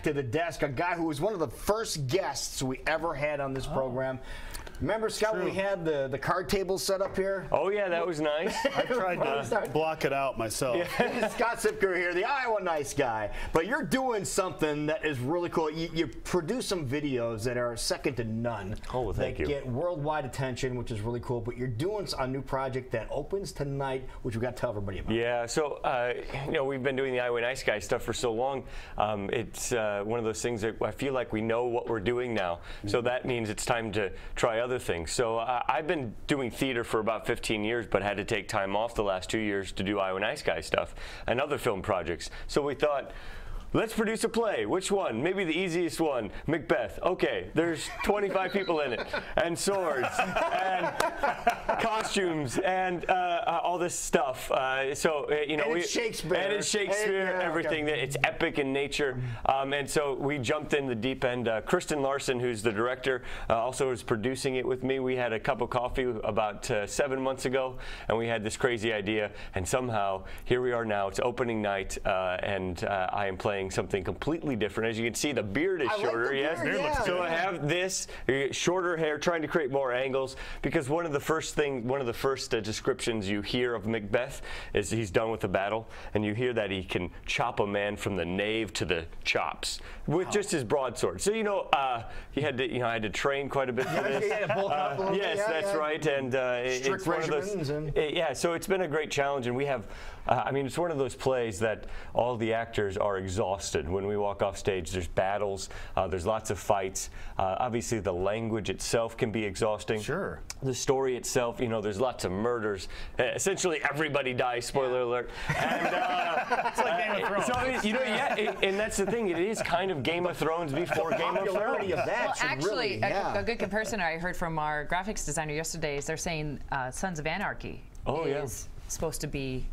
back to the desk, a guy who was one of the first guests we ever had on this program. Remember, Scott, when we had the card table set up here? Oh, yeah, that was nice. I tried to block it out myself. Yeah. Scott Siepker here, the Iowa nice guy. But you're doing something that is really cool. You produce some videos that are second to none. Oh, well, thank you. That get worldwide attention, which is really cool. But you're doing a new project that opens tonight, which we've got to tell everybody about. Yeah, so, you know, we've been doing the Iowa nice guy stuff for so long. It's one of those things that I feel like we know what we're doing now. So that means it's time to try other things. So I've been doing theater for about 15 years, but had to take time off the last 2 years to do Iowa nice guy stuff and other film projects. So we thought, let's produce a play. Which one? Maybe the easiest one, Macbeth. Okay, there's 25 people in it, and swords, and costumes, and all this stuff. You know, it's Shakespeare. And it's Shakespeare, everything. Okay. It's epic in nature. And so we jumped in the deep end. Kristen Larson, who's the director, also is producing it with me. We had a cup of coffee about 7 months ago, and we had this crazy idea, and somehow here we are now. It's opening night, and I am playing something completely different. As you can see, the beard is shorter. Like beard, yeah. So I have this shorter hair, trying to create more angles, because one of the first descriptions you hear of Macbeth is he's done with the battle, and you hear that he can chop a man from the nave to the chops with just his broadsword. So you know, he had to, I had to train quite a bit for this. Yes, that's right. And it's one of those. Yeah, so it's been a great challenge, and we have. I mean, it's one of those plays that all the actors are exhausted when we walk off stage. There's battles, there's lots of fights. Obviously, the language itself can be exhausting. Sure. The story itself, you know, there's lots of murders. Essentially, everybody dies. Spoiler alert. And, it's like Game of Thrones. So, you know, and that's the thing. It is kind of Game of Thrones before Game of Thrones. Well, actually, a good comparison I heard from our graphics designer yesterday is they're saying Sons of Anarchy is supposed to be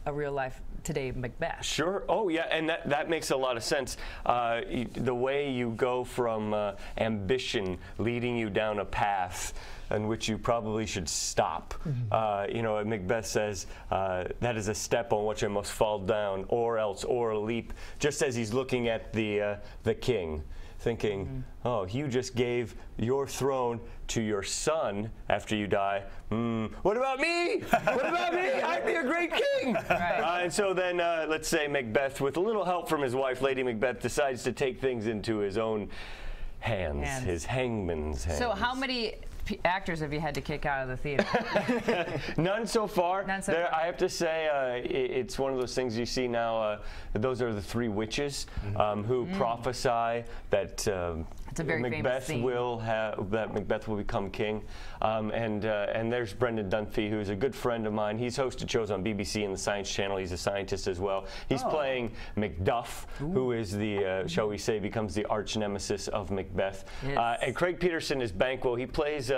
a real life today Macbeth. Sure. Oh yeah, and that makes a lot of sense. The way you go from ambition leading you down a path in which you probably should stop. You know, Macbeth says, that is a step on which I must fall down, or else, or leap, just as he's looking at the king, thinking, oh, you just gave your throne to your son after you die. What about me? What about me? I'd be a great king. Right. And so then, let's say Macbeth, with a little help from his wife, Lady Macbeth, decides to take things into his own hands. His hangman's hands. So how many actors have you had to kick out of the theater? None so far. None so far. I have to say, it's one of those things you see now. Those are the three witches who prophesy that Macbeth will become king. And there's Brendan Dunphy, who's a good friend of mine. He's hosted shows on BBC and the Science Channel. He's a scientist as well. He's playing Macduff, who is the, shall we say, becomes the arch nemesis of Macbeth. Yes. And Craig Peterson is Banquo. He plays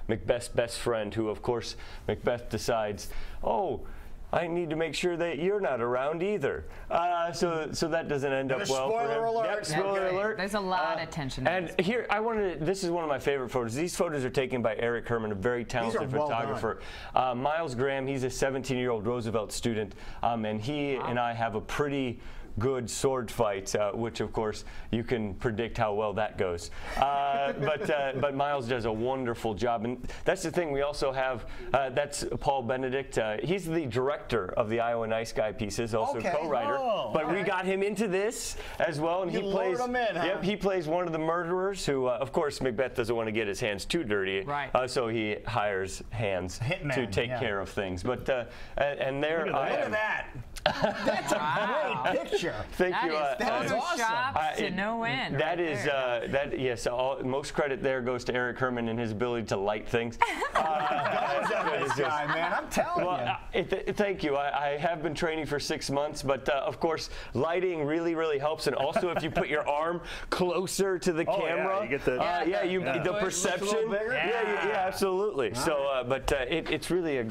Macbeth's best friend, who, of course, Macbeth decides, oh, I need to make sure that you're not around either. So that doesn't end up well for him. Spoiler alert. Yep, spoiler alert. There's a lot of tension. And here, this is one of my favorite photos. These photos are taken by Eric Herman, a very talented photographer. Miles Graham, he's a 17-year-old Roosevelt student, and he and I have a pretty good sword fight, which of course you can predict how well that goes. But Miles does a wonderful job, and that's the thing. We also have that's Paul Benedict. He's the director of the Iowa Nice Guy pieces, also co-writer. But we got him into this as well, and he plays. Yep, he plays one of the murderers who, of course, Macbeth doesn't want to get his hands too dirty, so he hires hands to take care of things. But and there, look at that. That's a great picture. Thank you. That is awesome. To no end. That is yes. Most credit there goes to Eric Herman and his ability to light things. This guy, man, I'm telling you. Thank you. I have been training for 6 months, but of course, lighting really helps. And also, if you put your arm closer to the camera, you get the the perception. Yeah, absolutely. So, but it's really a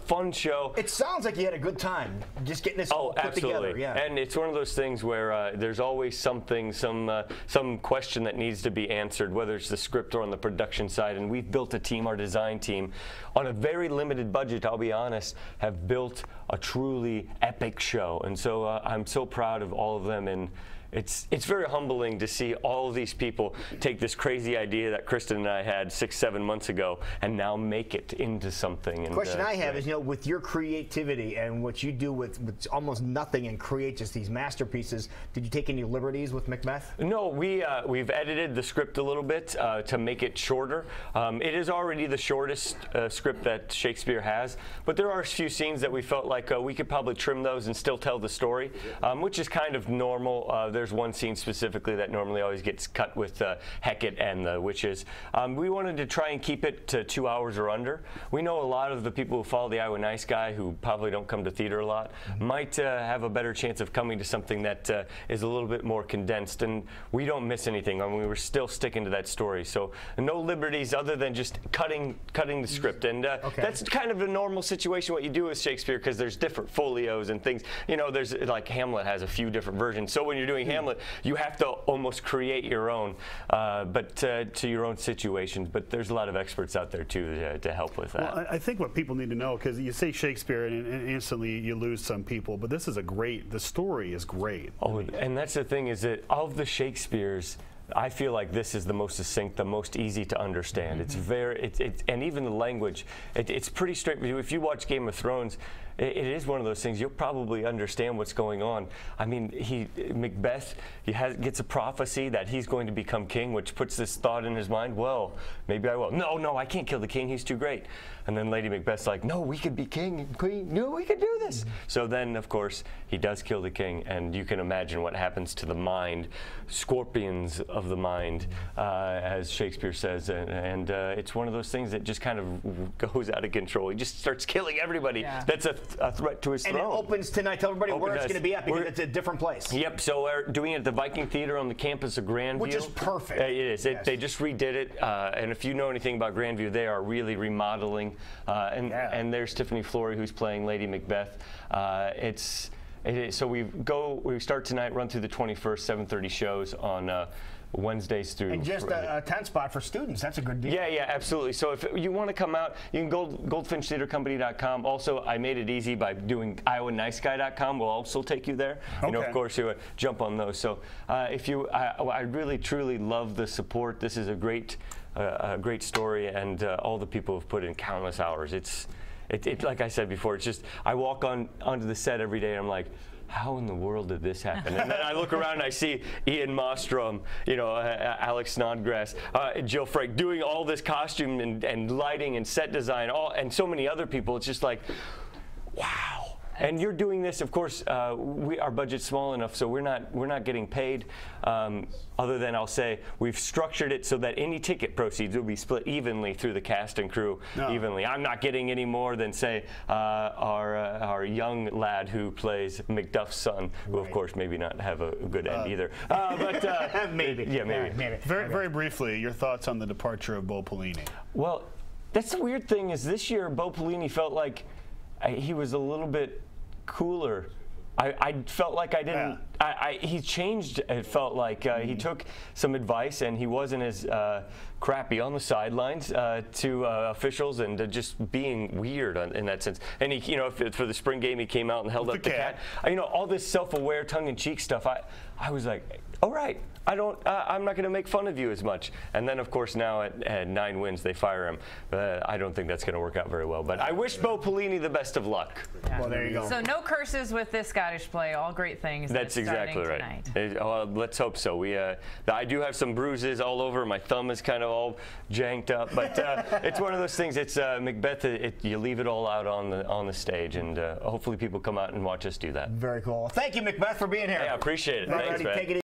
fun show. It sounds like you had a good time. Just getting this all put together. Yeah. And it's one of those things where there's always something, some question that needs to be answered, whether it's the script or on the production side. And we've built a team, our design team, on a very limited budget, I'll be honest, have built a truly epic show. And so I'm so proud of all of them. And it's very humbling to see all of these people take this crazy idea that Kristen and I had 6-7 months ago and now make it into something. And, question I have is, with your creativity and what you do with almost nothing and create just these masterpieces, did you take any liberties with Macbeth? No, we've edited the script a little bit to make it shorter. It is already the shortest script that Shakespeare has, but there are a few scenes that we felt like we could probably trim those and still tell the story, which is kind of normal. There's one scene specifically that normally always gets cut with Hecate and the witches. We wanted to try and keep it to 2 hours or under. We know a lot of the people who follow the Iowa Nice Guy, who probably don't come to theater a lot, might have a better chance of coming to something that is a little bit more condensed, and we don't miss anything. I mean, we were still sticking to that story, so no liberties other than just cutting the script, and that's kind of a normal situation what you do with Shakespeare, because there's different folios and things. There's like Hamlet has a few different versions, so when you're doing Hamlet, you have to almost create your own, but to your own situations. But there's a lot of experts out there too to help with that. Well, I think what people need to know, because you say Shakespeare and instantly you lose some people, but this is the story is great. Oh, and that's the thing, is that of the Shakespeares, I feel like this is the most succinct, the most easy to understand. It's and even the language, it's pretty straight. If you watch Game of Thrones, it is one of those things you'll probably understand what's going on. I mean, Macbeth, gets a prophecy that he's going to become king, which puts this thought in his mind. Well, maybe I will. No, I can't kill the king. He's too great. And then Lady Macbeth's like, no, we could be king and queen. No, we could do this. So then, of course, he does kill the king, and you can imagine what happens to the mind, scorpions of the mind, as Shakespeare says. And it's one of those things that just kind of goes out of control. He just starts killing everybody. Yeah. That's a threat to his throne. And it opens tonight. Tell everybody where it's going to be at, because it's a different place. Yep. So we're doing it at the Viking Theater on the campus of Grandview. Which is perfect. It is. Yes. They just redid it. And if you know anything about Grandview, they are really remodeling. And there's Tiffany Flory, who's playing Lady Macbeth. So we start tonight, run through the 21st, 7:30 shows on Wednesdays through. And just a tent spot for students. That's a good deal. Yeah, absolutely. So if you want to come out, you can go goldfinchtheatercompany.com. Also, I made it easy by doing iowaniceguy.com. We'll also take you there. Okay. Of course, you jump on those. So I really, truly love the support. This is a great story, and all the people have put in countless hours. It's like I said before, it's just, I walk onto the set every day and I'm like, how in the world did this happen? And then I look around and I see Ian Mostrom, Alex Snodgrass, Jill Frank doing all this costume and lighting and set design, and so many other people. It's just like, wow. And you're doing this, of course. Our budget's small enough, so we're not getting paid. Other than I'll say we've structured it so that any ticket proceeds will be split evenly through the cast and crew. Evenly. I'm not getting any more than say our young lad who plays Macduff's son, who of course maybe not have a good end either. But maybe. Yeah, maybe. Very briefly, your thoughts on the departure of Bo Pelini? Well, that's the weird thing, is this year Bo Pelini felt like he was a little bit cooler. I felt like I didn't. He changed. It felt like he took some advice, and he wasn't as crappy on the sidelines to officials, and just being weird in that sense. And he, for the spring game, he came out and held up the cat. All this self-aware, tongue-in-cheek stuff. I was like, all right. I'm not going to make fun of you as much. And then, of course, now at 9 wins, they fire him. I don't think that's going to work out very well. But I wish Bo Pelini the best of luck. Yeah. Well, there you go. So no curses with this Scottish play. All great things. That's exactly right. Well, let's hope so. I do have some bruises all over. My thumb is kind of all janked up. But it's one of those things. It's Macbeth. You leave it all out on the stage, and hopefully people come out and watch us do that. Very cool. Thank you, Macbeth, for being here. Yeah, I appreciate it. Thanks, man.